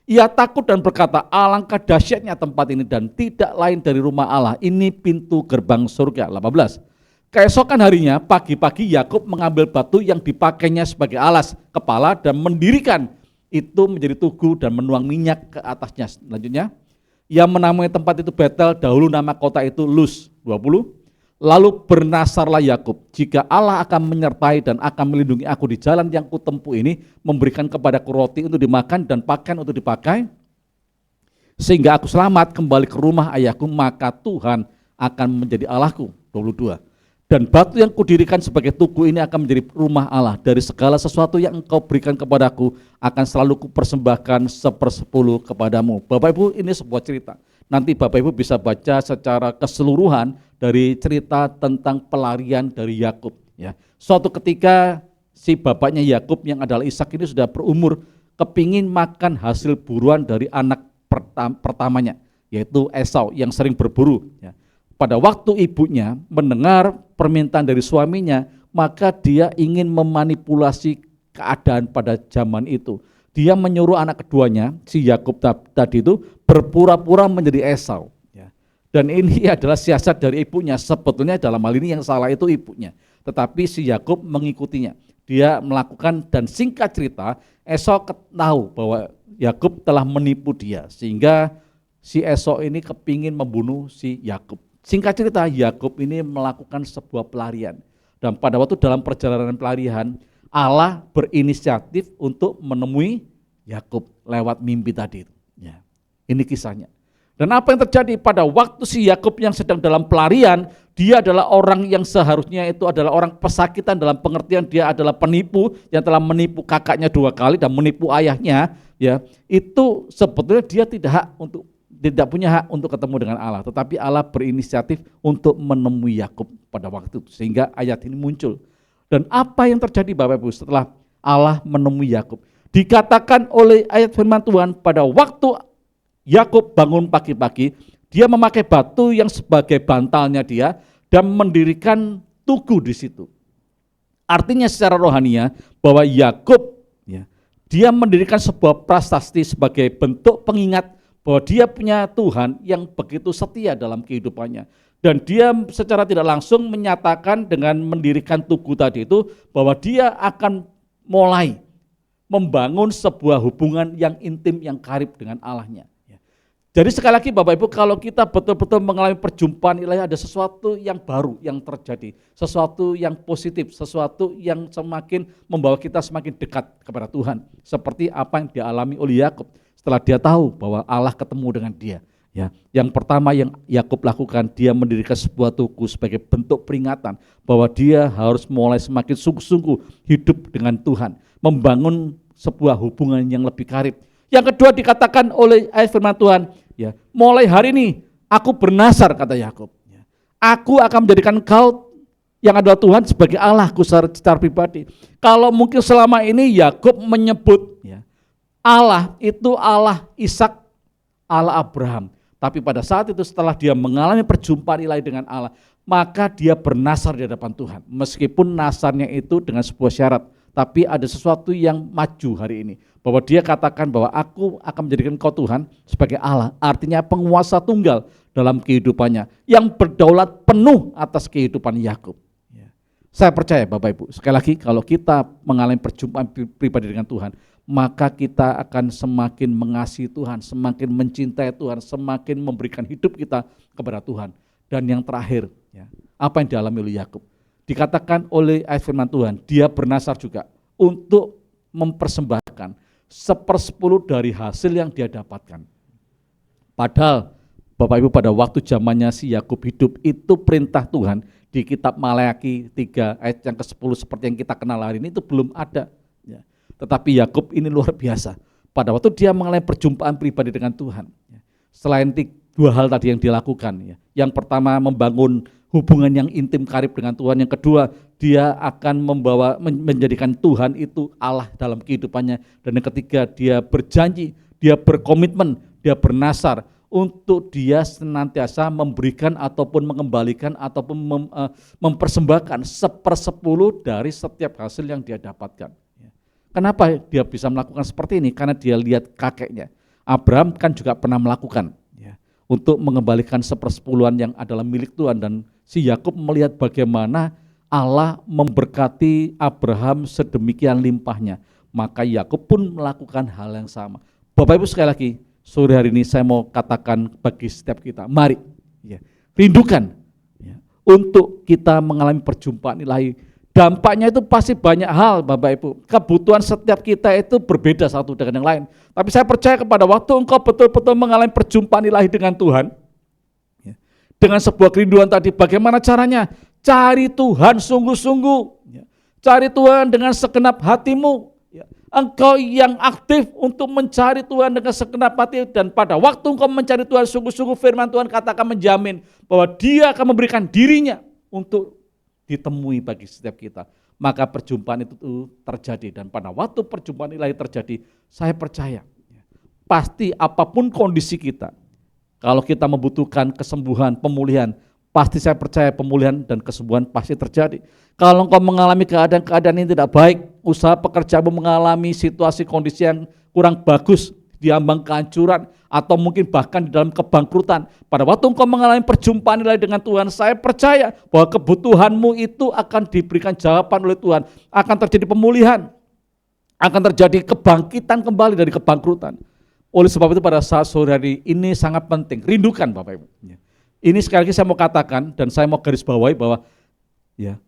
Ia takut dan berkata, alangkah dahsyatnya tempat ini dan tidak lain dari rumah Allah. Ini pintu gerbang surga. 18. Keesokan harinya pagi-pagi Yakub mengambil batu yang dipakainya sebagai alas kepala dan mendirikan itu menjadi tugu dan menuang minyak ke atasnya. Selanjutnya, ia menamai tempat itu Betel, dahulu nama kota itu Luz. 20. Lalu bernasarlah Yakub, jika Allah akan menyertai dan akan melindungi aku di jalan yang kutempuh ini, memberikan kepadaku roti untuk dimakan dan pakaian untuk dipakai, sehingga aku selamat kembali ke rumah ayahku, maka Tuhan akan menjadi Allahku. 22. Dan batu yang kudirikan sebagai tugu ini akan menjadi rumah Allah. Dari segala sesuatu yang engkau berikan kepadaku, akan selalu kupersembahkan 1/10 kepadamu. Bapak Ibu, ini sebuah cerita. Nanti Bapak Ibu bisa baca secara keseluruhan dari cerita tentang pelarian dari Yakub. Ya. Suatu ketika si bapaknya Yakub yang adalah Ishak ini sudah berumur, kepingin makan hasil buruan dari anak pertamanya, yaitu Esau yang sering berburu. Ya. Pada waktu ibunya mendengar permintaan dari suaminya, maka dia ingin memanipulasi keadaan pada zaman itu. Dia menyuruh anak keduanya, si Yakub tadi itu, berpura-pura menjadi Esau. Dan ini adalah siasat dari ibunya. Sebetulnya dalam hal ini yang salah itu ibunya. Tetapi si Yakub mengikutinya. Dia melakukan, dan singkat cerita, Esau tahu bahwa Yakub telah menipu dia. Sehingga si Esau ini kepingin membunuh si Yakub. Singkat cerita, Yakub ini melakukan sebuah pelarian. Dan pada waktu dalam perjalanan pelarian, Allah berinisiatif untuk menemui Yakub lewat mimpi tadi. Ya, ini kisahnya. Dan apa yang terjadi pada waktu si Yakub yang sedang dalam pelarian, dia adalah orang yang seharusnya itu adalah orang pesakitan, dalam pengertian dia adalah penipu yang telah menipu kakaknya 2 kali dan menipu ayahnya. Ya, itu sebetulnya dia tidak punya hak untuk ketemu dengan Allah, tetapi Allah berinisiatif untuk menemui Yakub pada waktu itu, sehingga ayat ini muncul. Dan apa yang terjadi Bapak Ibu setelah Allah menemui Yakub? Dikatakan oleh ayat firman Tuhan, pada waktu Yakub bangun pagi-pagi, dia memakai batu yang sebagai bantalnya dia dan mendirikan tugu di situ. Artinya secara rohania bahwa Yakub dia mendirikan sebuah prasasti sebagai bentuk pengingat bahwa dia punya Tuhan yang begitu setia dalam kehidupannya. Dan dia secara tidak langsung menyatakan dengan mendirikan tugu tadi itu bahwa dia akan mulai membangun sebuah hubungan yang intim, yang karib dengan Allahnya. Jadi sekali lagi Bapak Ibu, kalau kita betul-betul mengalami perjumpaan ilahi, ada sesuatu yang baru yang terjadi, sesuatu yang positif, sesuatu yang semakin membawa kita semakin dekat kepada Tuhan. Seperti apa yang dialami oleh Yakub setelah dia tahu bahwa Allah ketemu dengan dia. Ya, yang pertama yang Yakub lakukan, dia mendirikan sebuah tugu sebagai bentuk peringatan bahwa dia harus mulai semakin sungguh-sungguh hidup dengan Tuhan, membangun sebuah hubungan yang lebih karib. Yang kedua dikatakan oleh ayat firman Tuhan, ya, mulai hari ini aku bernasar, kata Yakub. Aku akan menjadikan kau yang adalah Tuhan sebagai Allahku secara pribadi. Kalau mungkin selama ini Yakub menyebut Allah itu Allah Ishak, Allah Abraham. Tapi pada saat itu setelah dia mengalami perjumpaan ilahi dengan Allah, maka dia bernasar di hadapan Tuhan. Meskipun nasarnya itu dengan sebuah syarat, tapi ada sesuatu yang maju hari ini. Bahwa dia katakan bahwa aku akan menjadikan kau Tuhan sebagai Allah. Artinya penguasa tunggal dalam kehidupannya, yang berdaulat penuh atas kehidupan Yakub. Saya percaya Bapak Ibu, sekali lagi kalau kita mengalami perjumpaan pribadi dengan Tuhan, maka kita akan semakin mengasihi Tuhan, semakin mencintai Tuhan, semakin memberikan hidup kita kepada Tuhan. Dan yang terakhir, apa yang dialami oleh Yakub? Dikatakan oleh ayat firman Tuhan, dia bernasar juga untuk mempersembahkan 1/10 dari hasil yang dia dapatkan. Padahal Bapak Ibu pada waktu zamannya si Yakub hidup, itu perintah Tuhan di kitab Maleakhi 3 ayat yang ke-10 seperti yang kita kenal hari ini itu belum ada. Tetapi Yakub ini luar biasa. Pada waktu dia mengalami perjumpaan pribadi dengan Tuhan, selain 2 hal tadi yang dilakukan, yang pertama membangun hubungan yang intim karib dengan Tuhan, yang kedua dia akan menjadikan Tuhan itu Allah dalam kehidupannya, dan yang ketiga dia berjanji, dia berkomitmen, dia bernasar untuk dia senantiasa memberikan ataupun mengembalikan ataupun mempersembahkan 1/10 dari setiap hasil yang dia dapatkan. Kenapa dia bisa melakukan seperti ini? Karena dia lihat kakeknya. Abraham kan juga pernah melakukan ya, untuk mengembalikan 1/10 yang adalah milik Tuhan, dan si Yakub melihat bagaimana Allah memberkati Abraham sedemikian limpahnya, maka Yakub pun melakukan hal yang sama. Bapak Ibu, sekali lagi sore hari ini saya mau katakan bagi setiap kita, mari ya, rindukan ya, untuk kita mengalami perjumpaan ilahi. Dampaknya itu pasti banyak hal Bapak Ibu. Kebutuhan setiap kita itu berbeda satu dengan yang lain. Tapi saya percaya kepada waktu engkau betul-betul mengalami perjumpaan ilahi dengan Tuhan, ya, dengan sebuah kerinduan tadi, bagaimana caranya? Cari Tuhan sungguh-sungguh, ya. Cari Tuhan dengan segenap hatimu. Ya. Engkau yang aktif untuk mencari Tuhan dengan segenap hati, dan pada waktu engkau mencari Tuhan sungguh-sungguh, firman Tuhan katakan menjamin bahwa Dia akan memberikan dirinya untuk ditemui bagi setiap kita. Maka perjumpaan itu terjadi, dan pada waktu perjumpaan ilahi terjadi, saya percaya pasti apapun kondisi kita, kalau kita membutuhkan kesembuhan, pemulihan, pasti saya percaya pemulihan dan kesembuhan pasti terjadi. Kalau engkau mengalami keadaan-keadaan yang tidak baik, usaha pekerjaanmu mengalami situasi kondisi yang kurang bagus, diambang kehancuran, atau mungkin bahkan di dalam kebangkrutan, pada waktu engkau mengalami perjumpaan ilahi dengan Tuhan, saya percaya bahwa kebutuhanmu itu akan diberikan jawaban oleh Tuhan, akan terjadi pemulihan, akan terjadi kebangkitan kembali dari kebangkrutan. Oleh sebab itu pada saat sore hari ini sangat penting, rindukan Bapak Ibu. Ini sekali lagi saya mau katakan dan saya mau garis bawahi bahwa ya,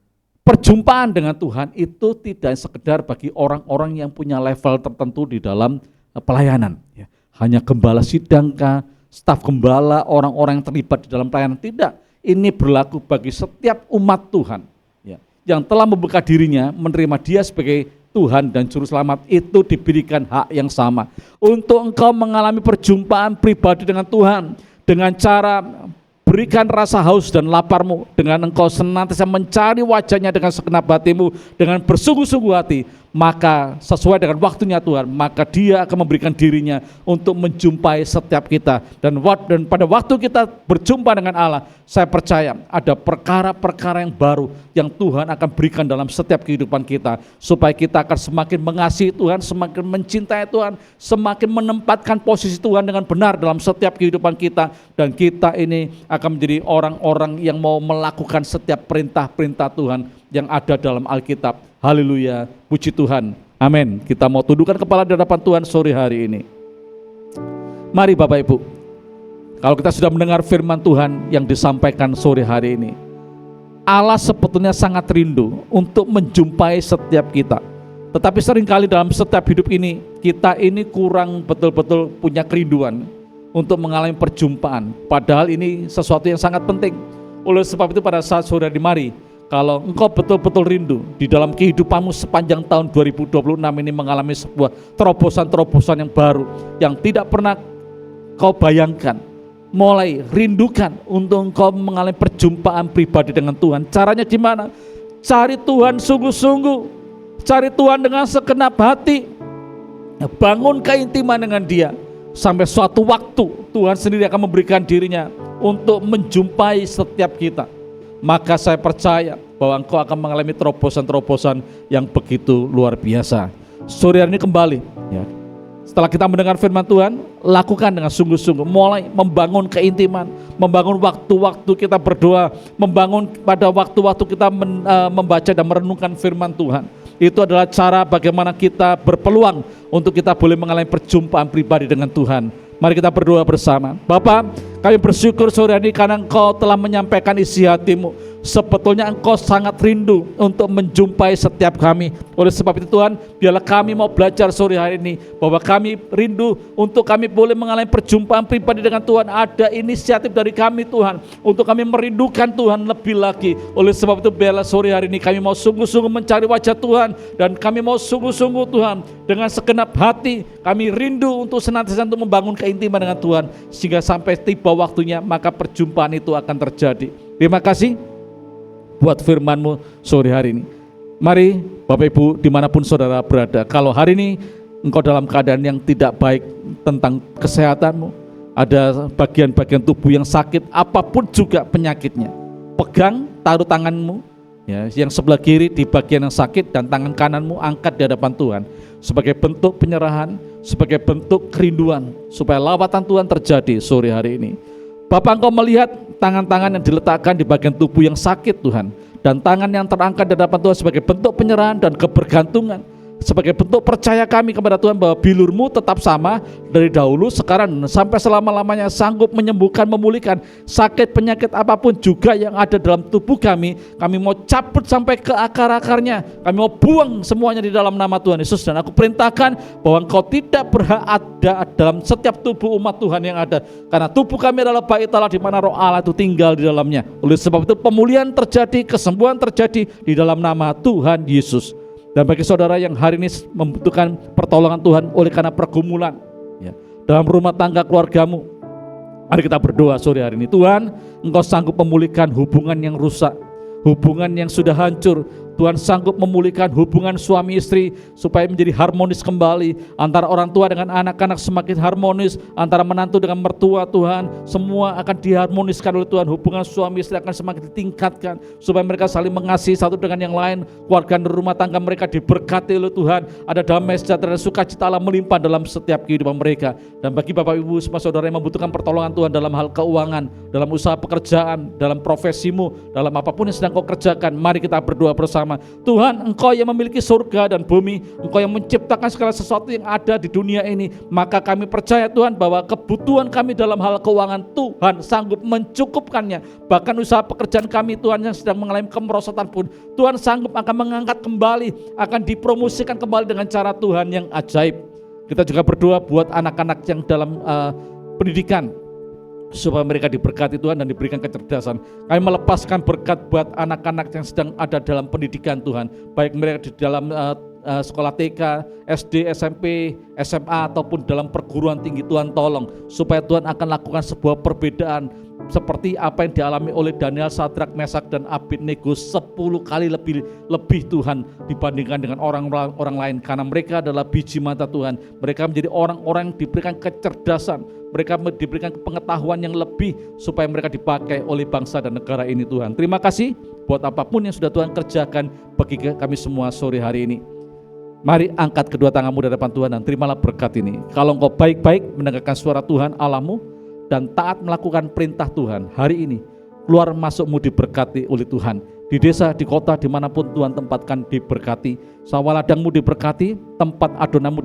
perjumpaan dengan Tuhan itu tidak sekedar bagi orang-orang yang punya level tertentu di dalam pelayanan. Ya. Hanya gembala sidangkah, staf gembala, orang-orang yang terlibat di dalam pelayanan, tidak. Ini berlaku bagi setiap umat Tuhan ya, yang telah membuka dirinya, menerima Dia sebagai Tuhan dan Juru Selamat, itu diberikan hak yang sama. Untuk engkau mengalami perjumpaan pribadi dengan Tuhan, dengan cara berikan rasa haus dan laparmu, dengan engkau senantiasa mencari wajahnya dengan segenap hatimu, dengan bersungguh-sungguh hati, maka sesuai dengan waktunya Tuhan, maka Dia akan memberikan dirinya untuk menjumpai setiap kita. Dan pada waktu kita berjumpa dengan Allah, saya percaya ada perkara-perkara yang baru yang Tuhan akan berikan dalam setiap kehidupan kita, supaya kita akan semakin mengasihi Tuhan, semakin mencintai Tuhan, semakin menempatkan posisi Tuhan dengan benar dalam setiap kehidupan kita, dan kita ini akan menjadi orang-orang yang mau melakukan setiap perintah-perintah Tuhan yang ada dalam Alkitab. Haleluya, puji Tuhan, amin. Kita mau tundukkan kepala di hadapan Tuhan sore hari ini. Mari Bapak Ibu, kalau kita sudah mendengar firman Tuhan yang disampaikan sore hari ini, Allah sebetulnya sangat rindu untuk menjumpai setiap kita. Tetapi seringkali dalam setiap hidup ini, kita ini kurang betul-betul punya kerinduan untuk mengalami perjumpaan. Padahal ini sesuatu yang sangat penting. Oleh sebab itu pada saat sore hari, mari, kalau engkau betul-betul rindu di dalam kehidupanmu sepanjang tahun 2026 ini mengalami sebuah terobosan-terobosan yang baru, yang tidak pernah kau bayangkan, mulai rindukan untuk engkau mengalami perjumpaan pribadi dengan Tuhan. Caranya gimana? Cari Tuhan sungguh-sungguh, cari Tuhan dengan segenap hati, bangun keintiman dengan Dia, sampai suatu waktu Tuhan sendiri akan memberikan dirinya untuk menjumpai setiap kita. Maka saya percaya bahwa engkau akan mengalami terobosan-terobosan yang begitu luar biasa. Sore hari ini kembali ya, setelah kita mendengar firman Tuhan, lakukan dengan sungguh-sungguh, mulai membangun keintiman, membangun waktu-waktu kita berdoa, membangun pada waktu-waktu kita membaca dan merenungkan firman Tuhan. Itu adalah cara bagaimana kita berpeluang untuk kita boleh mengalami perjumpaan pribadi dengan Tuhan. Mari kita berdoa bersama. Bapa, kami bersyukur sore hari ini karena Engkau telah menyampaikan isi hatimu. Sebetulnya Engkau sangat rindu untuk menjumpai setiap kami. Oleh sebab itu Tuhan, biarlah kami mau belajar sore hari ini, bahwa kami rindu untuk kami boleh mengalami perjumpaan pribadi dengan Tuhan. Ada inisiatif dari kami Tuhan, untuk kami merindukan Tuhan lebih lagi. Oleh sebab itu biarlah sore hari ini kami mau sungguh-sungguh mencari wajah Tuhan, dan kami mau sungguh-sungguh Tuhan dengan segenap hati kami rindu untuk senantiasa untuk membangun keintiman dengan Tuhan, sehingga sampai tiba waktunya maka perjumpaan itu akan terjadi. Terima kasih buat firman-Mu sore hari ini. Mari Bapak Ibu dimanapun saudara berada, kalau hari ini engkau dalam keadaan yang tidak baik tentang kesehatanmu, ada bagian-bagian tubuh yang sakit, apapun juga penyakitnya, pegang, taruh tanganmu ya, yang sebelah kiri di bagian yang sakit, dan tangan kananmu angkat di hadapan Tuhan sebagai bentuk penyerahan, sebagai bentuk kerinduan supaya lawatan Tuhan terjadi sore hari ini. Bapa, Engkau melihat tangan-tangan yang diletakkan di bagian tubuh yang sakit Tuhan, dan tangan yang terangkat di hadapan Tuhan sebagai bentuk penyerahan dan kebergantungan, sebagai bentuk percaya kami kepada Tuhan bahwa bilur-Mu tetap sama dari dahulu, sekarang, sampai selama-lamanya, sanggup menyembuhkan, memulihkan sakit penyakit apapun juga yang ada dalam tubuh kami. Kami mau cabut sampai ke akar-akarnya, kami mau buang semuanya di dalam nama Tuhan Yesus. Dan aku perintahkan bahwa Engkau tidak berhak ada dalam setiap tubuh umat Tuhan yang ada, karena tubuh kami adalah bait Allah di mana roh Allah itu tinggal di dalamnya. Oleh sebab itu pemulihan terjadi, kesembuhan terjadi di dalam nama Tuhan Yesus. Dan bagi saudara yang hari ini membutuhkan pertolongan Tuhan oleh karena pergumulan ya, dalam rumah tangga keluargamu, mari kita berdoa sore hari ini. Tuhan, Engkau sanggup memulihkan hubungan yang rusak, hubungan yang sudah hancur. Tuhan sanggup memulihkan hubungan suami istri supaya menjadi harmonis kembali, antara orang tua dengan anak-anak semakin harmonis, antara menantu dengan mertua. Tuhan, semua akan diharmoniskan oleh Tuhan. Hubungan suami istri akan semakin ditingkatkan supaya mereka saling mengasihi satu dengan yang lain. Keluarga dan rumah tangga mereka diberkati oleh Tuhan. Ada damai sejahtera dan sukacita Allah melimpah dalam setiap kehidupan mereka. Dan bagi Bapak Ibu semua saudara yang membutuhkan pertolongan Tuhan dalam hal keuangan, dalam usaha pekerjaan, dalam profesimu, dalam apapun yang sedang kau kerjakan, mari kita berdoa bersama. Tuhan, Engkau yang memiliki surga dan bumi, Engkau yang menciptakan segala sesuatu yang ada di dunia ini, maka kami percaya Tuhan bahwa kebutuhan kami dalam hal keuangan Tuhan sanggup mencukupkannya. Bahkan usaha pekerjaan kami Tuhan yang sedang mengalami kemerosotan pun Tuhan sanggup akan mengangkat kembali, akan dipromosikan kembali dengan cara Tuhan yang ajaib. Kita juga berdoa buat anak-anak yang dalam pendidikan, supaya mereka diberkati Tuhan dan diberikan kecerdasan. Kami melepaskan berkat buat anak-anak yang sedang ada dalam pendidikan Tuhan, baik mereka di dalam sekolah TK, SD, SMP, SMA ataupun dalam perguruan tinggi. Tuhan tolong supaya Tuhan akan lakukan sebuah perbedaan seperti apa yang dialami oleh Daniel, Sadrak, Mesak dan Abednego 10 kali lebih Tuhan dibandingkan dengan orang lain, karena mereka adalah biji mata Tuhan. Mereka menjadi orang-orang yang diberikan kecerdasan, mereka diberikan pengetahuan yang lebih supaya mereka dipakai oleh bangsa dan negara ini Tuhan. Terima kasih buat apapun yang sudah Tuhan kerjakan bagi kami semua sore hari ini. Mari angkat kedua tanganmu di hadapan Tuhan dan terimalah berkat ini. Kalau engkau baik-baik mendengarkan suara Tuhan Allahmu dan taat melakukan perintah Tuhan, hari ini keluar masukmu diberkati oleh Tuhan. Di desa, di kota, dimanapun Tuhan tempatkan diberkati. Sawah ladangmu diberkati, tempat adonanmu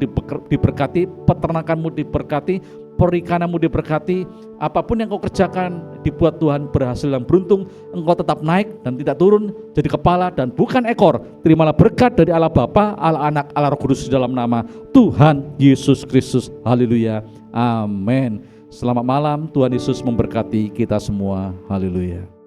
diberkati, peternakanmu diberkati, perikananmu diberkati. Apapun yang kau kerjakan dibuat Tuhan berhasil dan beruntung. Engkau tetap naik dan tidak turun, jadi kepala dan bukan ekor. Terimalah berkat dari Allah Bapa, Allah Anak, Allah Roh Kudus dalam nama Tuhan Yesus Kristus. Haleluya, amin. Selamat malam, Tuhan Yesus memberkati kita semua. Haleluya.